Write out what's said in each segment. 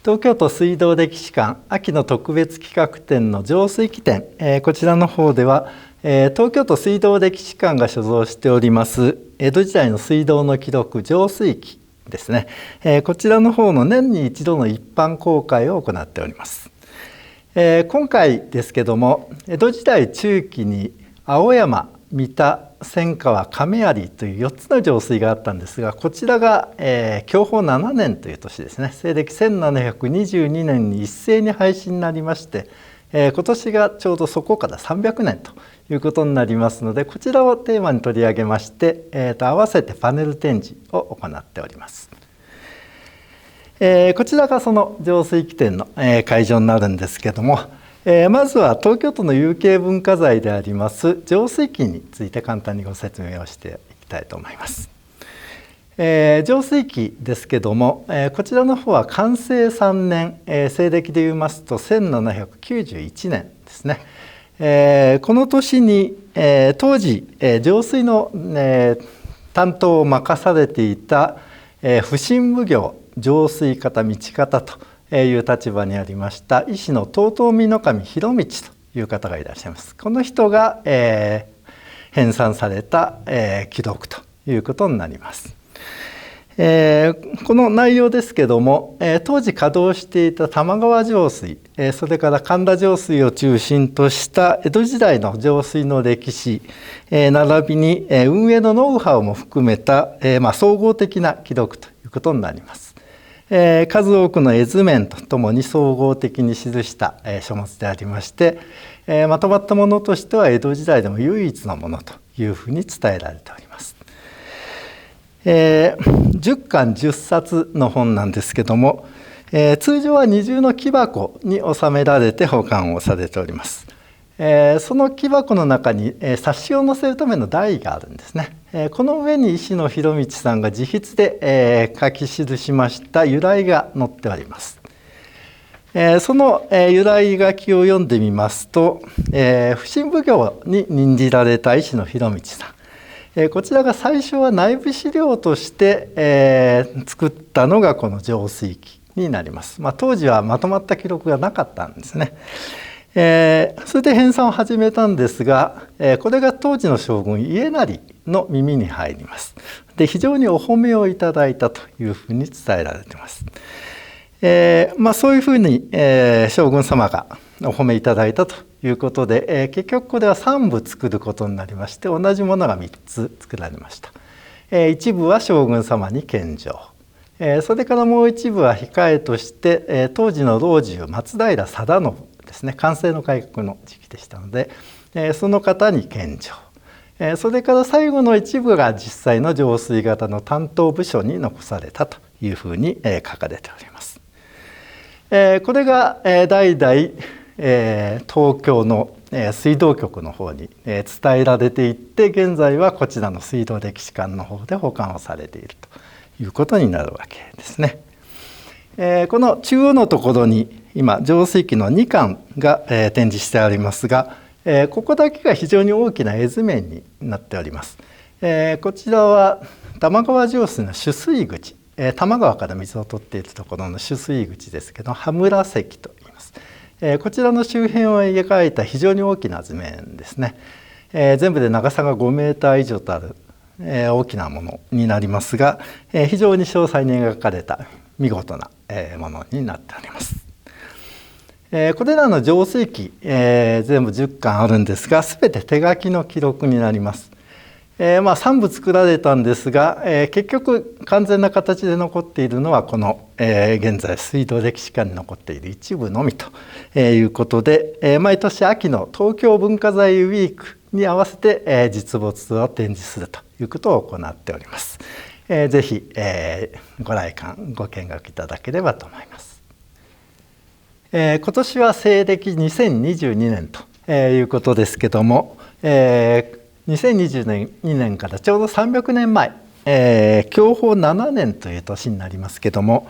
東京都水道歴史館秋の特別企画展の浄水器展、こちらの方では、東京都水道歴史館が所蔵しております江戸時代の水道の記録浄水器ですね、こちらの方の年に一度の一般公開を行っております。今回ですけども、江戸時代中期に青山、三田、千川、亀有という4つの浄水があったんですが、こちらが、享保7年という年ですね、西暦1722年に一斉に廃止になりまして、今年がちょうどそこから300年ということになりますので、こちらをテーマに取り上げまして、合わせてパネル展示を行っております。こちらがその浄水器展の、会場になるんですけども、まずは東京都の有形文化財であります浄水器について簡単にご説明をしていきたいと思います。浄水器ですけども、こちらの方は寛政3年、西暦で言いますと1791年ですね。この年に、当時、浄水の、担当を任されていた、普請奉行浄水方道方という立場にありました医師の遠江守博道という方がいらっしゃいます。この人が、編纂された、記録ということになります。この内容ですけども、当時稼働していた玉川上水、それから神田上水を中心とした江戸時代の浄水の歴史、並びに、運営のノウハウも含めた、総合的な記録ということになります。数多くの絵図面とともに総合的に記した、書物でありまして、まとまったものとしては江戸時代でも唯一のものというふうに伝えられております。10巻10冊の本なんですけども、通常は二重の木箱に収められて保管をされております。その木箱の中に、冊子を載せるための台があるんですね。この上に医師の博道さんが自筆で、書き記しました由来が載っております。その、由来書きを読んでみますと、普請奉行に任じられた医師の博道さん、こちらが最初は内部資料として、作ったのがこの浄水器になります。当時はまとまった記録がなかったんですね。それで編纂を始めたんですが、これが当時の将軍家成の耳に入ります。で、非常にお褒めをいただいたというふうに伝えられています。そういうふうに、将軍様がお褒めいただいたということで、結局これは3部作ることになりまして、同じものが3つ作られました。一部は将軍様に献上、それからもう一部は控えとして、当時の老中松平定信ですね、寛政の改革の時期でしたので、その方に献上、それから最後の一部が実際の浄水型の担当部署に残されたというふうに、書かれております。これが、代々、東京の、水道局の方に、伝えられていって、現在はこちらの水道歴史館の方で保管をされているということになるわけですね。この中央のところに今浄水器の2巻が、展示してありますが、ここだけが非常に大きな絵図面になっております。こちらは玉川上水の取水口、多摩川から水を取っているところの取水口ですけど、羽村石と言います。こちらの周辺を描いた非常に大きな図面ですね。全部で長さが5メーター以上とある、大きなものになりますが、非常に詳細に描かれた見事な、ものになっております。これらの浄水器、全部10巻あるんですが、すべて手書きの記録になります。3部作られたんですが、結局完全な形で残っているのはこの、現在水道歴史館に残っている一部のみと、いうことで、毎年秋の東京文化財ウィークに合わせて、実物を展示するということを行っております。ぜひ、ご来館ご見学いただければと思います。今年は西暦2022年ということですけども、2022年からちょうど300年前、享保7年という年になりますけども、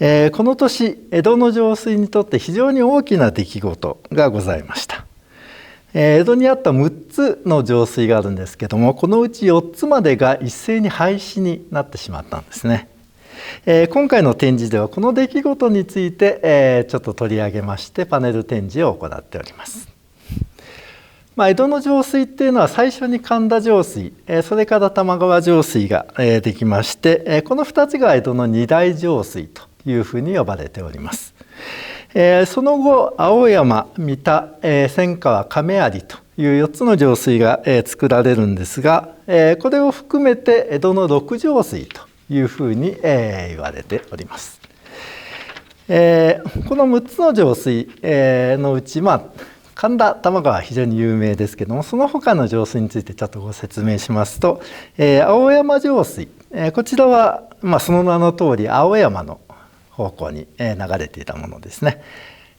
この年江戸の浄水にとって非常に大きな出来事がございました。江戸にあった6つの浄水があるんですけども、このうち4つまでが一斉に廃止になってしまったんですね。今回の展示ではこの出来事について、ちょっと取り上げましてパネル展示を行っております。江戸の上水っていうのは最初に神田上水、それから玉川上水ができまして、この2つが江戸の二大上水というふうに呼ばれております。その後青山、三田、千川、亀有という4つの上水が作られるんですが、これを含めて江戸の六上水というふうに言われております。この6つの上水のうち、神田、玉川は非常に有名ですけども、その他の上水についてちょっとご説明しますと、青山上水、こちらは、その名の通り青山の方向に流れていたものですね。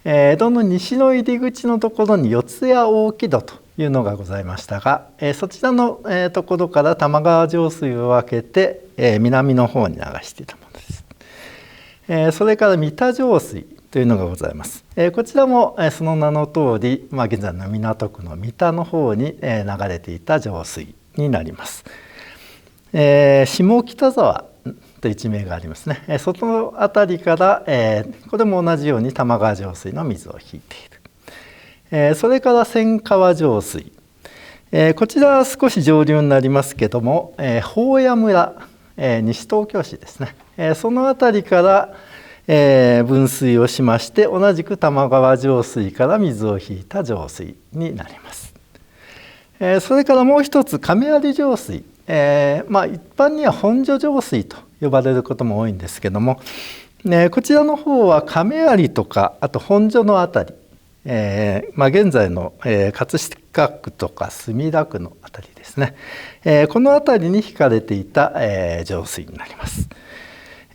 江戸の西の入り口のところに四谷大木戸というのがございましたが、そちらのところから玉川上水を分けて南の方に流していたものです。それから三田上水というのがございます。こちらもその名の通り、現在の港区の三田の方に流れていた上水になります。下北沢という地名がありますね。その辺りから、これも同じように玉川上水の水を引いている。それから千川上水、こちらは少し上流になりますけども、宝谷村、西東京市ですね。その辺りから分水をしまして、同じく玉川上水から水を引いた上水になります。それからもう一つ亀有上水、一般には本所上水と呼ばれることも多いんですけども、こちらの方は亀有とかあと本所の辺り、現在の葛飾区とか墨田区の辺りですね、この辺りに引かれていた上水になります。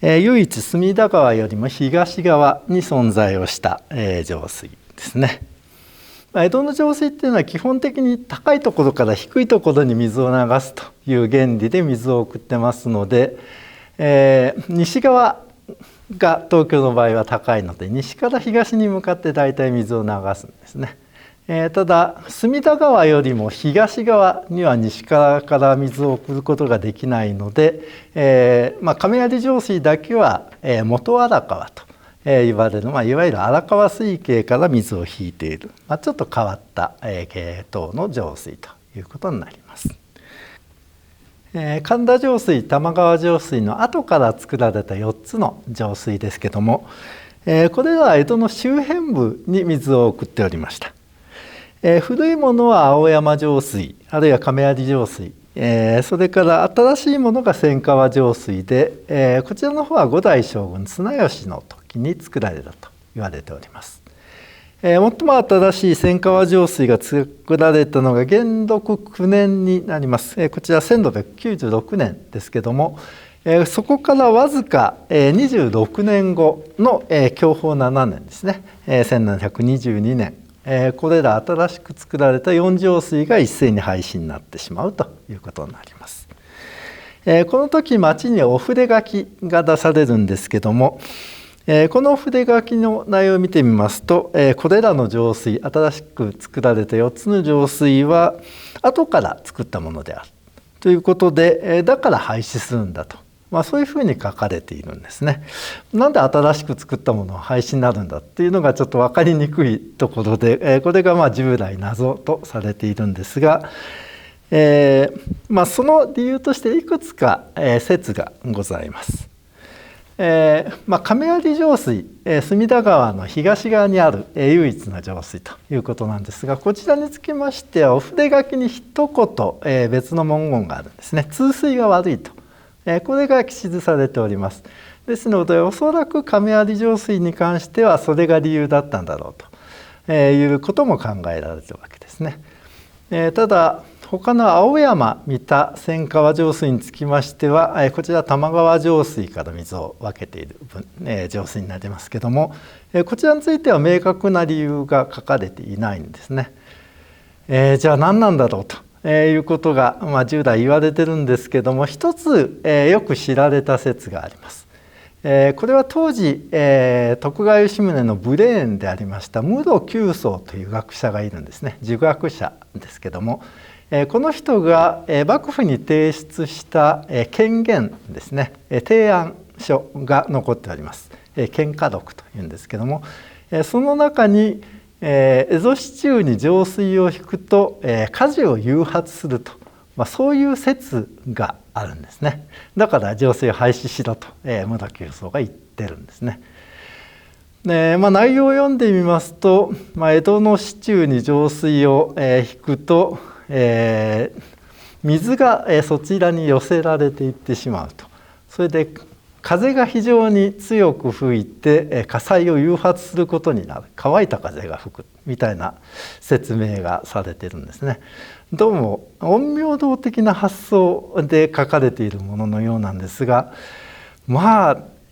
唯一隅田川よりも東側に存在をした上水ですね。江戸の上水っていうのは基本的に高いところから低いところに水を流すという原理で水を送ってますので、西側が東京の場合は高いので西から東に向かって大体水を流すんですね。ただ隅田川よりも東側には西側から水を送ることができないので、亀有上水だけは元荒川と言われる、いわゆる荒川水系から水を引いている、ちょっと変わった系統の上水ということになります。神田上水、玉川上水の後から作られた4つの上水ですけども、これらは江戸の周辺部に水を送っておりました。古いものは青山上水、あるいは亀有上水、それから新しいものが千川上水で、こちらの方は五代将軍綱吉の時に作られたと言われております。最も新しい千川上水が作られたのが元禄9年になります。こちら1696年ですけども、そこからわずか26年後の享保7年ですね、1722年、これら新しく作られた4上水が一斉に廃止になってしまうということになります。この時町にお筆書きが出されるんですけども、この筆書きの内容を見てみますと、これらの上水、新しく作られた4つの上水は後から作ったものであるということで、だから廃止するんだと、そういうふうに書かれているんですね。なんで新しく作ったものは廃止になるんだっていうのがちょっと分かりにくいところで、これが従来謎とされているんですが、その理由としていくつか説がございます。亀有上水、隅田川の東側にある唯一の上水ということなんですが、こちらにつきましてはお筆書きに一言別の文言があるんですね。通水が悪いと、これが記述されております。ですのでおそらく亀有上水に関してはそれが理由だったんだろうということも考えられているわけですね。ただ他の青山、三田、千川上水につきましては、こちら玉川上水から水を分けている上水になりますけども、こちらについては明確な理由が書かれていないんですね。じゃあ何なんだろうということが、従来言われてるんですけども、一つよく知られた説があります。これは当時徳川吉宗のブレーンでありました室久宗という学者がいるんですね。儒学者ですけども、この人が幕府に提出した権限ですね、提案書が残っております。蒹葭録というんですけども、その中に蝦夷市中に上水を引くと火事を誘発すると、そういう説があるんですね。だから上水を廃止しろと室木夫僧が言ってるんですね。で内容を読んでみますと、江戸の市中に上水を引くと、水がそちらに寄せられていってしまうと。それで風が非常に強く吹いて火災を誘発することになる、乾いた風が吹くみたいな説明がされているんですね。どうも陰陽道的な発想で書かれているもののようなんですが、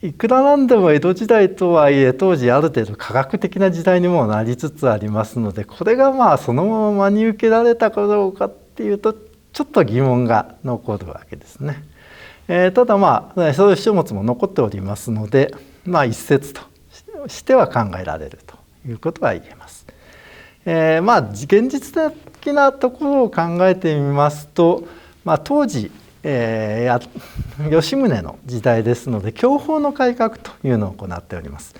いくらなんでも江戸時代とはいえ当時ある程度科学的な時代にもなりつつありますので、これがそのまま真に受けられたかどうかっていうとちょっと疑問が残るわけですね。ただそういう書物も残っておりますので、一説としては考えられるということは言えます。現実的なところを考えてみますと、当時吉宗の時代ですので享保の改革というのを行っております。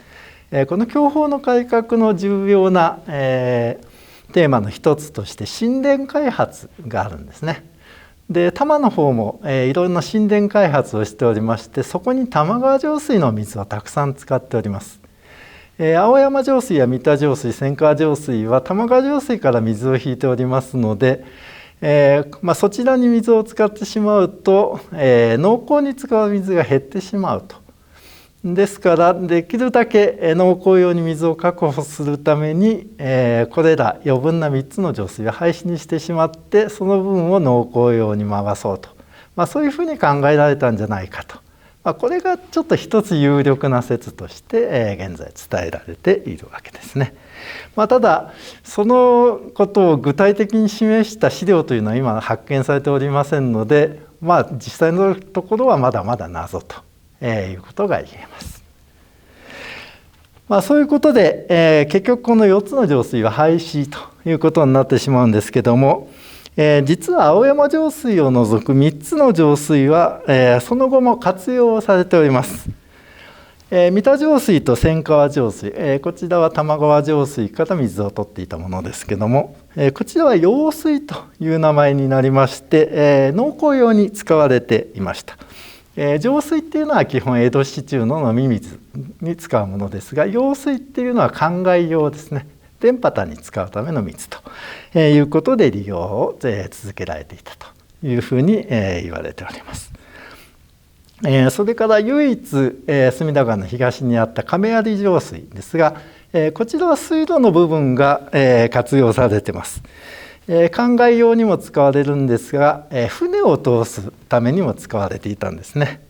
この享保の改革の重要なテーマの一つとして神殿開発があるんですね。で多摩の方もいろんな神殿開発をしておりまして、そこに玉川上水の水をたくさん使っております。青山上水や三田上水、千川上水は玉川上水から水を引いておりますので、そちらに水を使ってしまうと、農耕に使う水が減ってしまうと。ですからできるだけ農耕用に水を確保するために、これら余分な3つの上水は廃止にしてしまって、その分を農耕用に回そうと、そういうふうに考えられたんじゃないかと。これがちょっと一つ有力な説として、現在伝えられているわけですね。ただそのことを具体的に示した資料というのは今発見されておりませんので、実際のところはまだまだ謎ということが言えます。そういうことで、結局この4つの上水は廃止ということになってしまうんですけども、実は青山上水を除く3つの上水は、その後も活用されております。三田上水と千川上水、こちらは玉川上水から水を取っていたものですけども、こちらは用水という名前になりまして、農耕用に使われていました。上水っていうのは基本江戸市中の飲み水に使うものですが、用水っていうのは灌漑用ですね。田畑に使うための水ということで利用を続けられていたというふうに言われております。それから唯一隅田川の東にあった亀有上水ですが、こちらは水路の部分が活用されています。灌漑用にも使われるんですが、船を通すためにも使われていたんですね。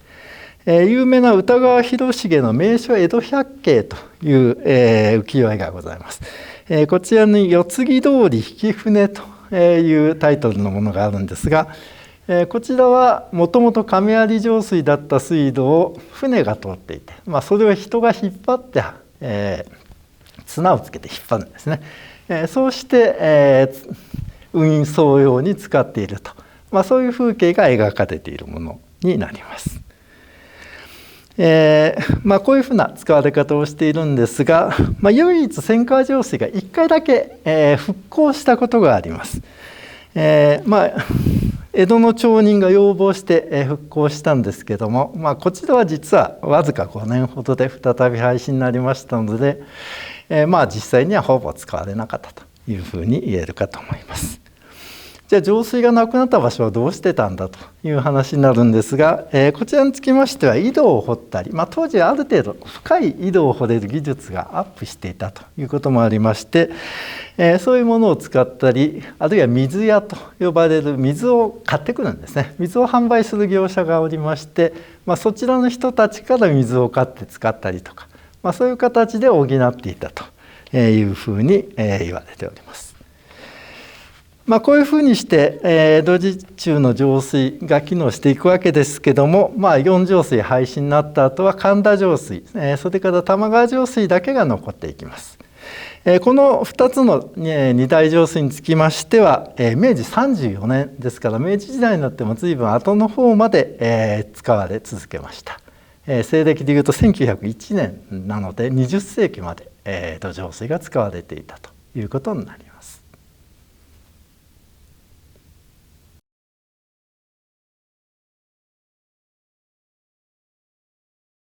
有名な歌川広重の名所江戸百景という浮世絵がございます。こちらに世継ぎ通り引舟というタイトルのものがあるんですが、こちらはもともと亀有上水だった水路を船が通っていて、それを人が引っ張って、綱をつけて引っ張るんですね。そうして、運送用に使っていると、そういう風景が描かれているものになります。こういうふうな使われ方をしているんですが、唯一千川上水が1回だけ、復興したことがあります。江戸の町人が要望して、復興したんですけども、こちらは実はわずか5年ほどで再び廃止になりましたので、実際にはほぼ使われなかったというふうに言えるかと思います。じゃあ上水がなくなった場所はどうしてたんだという話になるんですが、こちらにつきましては井戸を掘ったり、当時はある程度深い井戸を掘れる技術がアップしていたということもありまして、そういうものを使ったり、あるいは水屋と呼ばれる水を買ってくるんですね。水を販売する業者がおりまして、そちらの人たちから水を買って使ったりとか、そういう形で補っていたというふうに言われております。こういうふうにして江戸時中の上水が機能していくわけですけども、4上水廃止になった後は神田上水、それから玉川上水だけが残っていきます。この2つの二大上水につきましては明治34年ですから、明治時代になっても随分後の方まで使われ続けました。西暦でいうと1901年なので20世紀まで土壌水が使われていたということになります。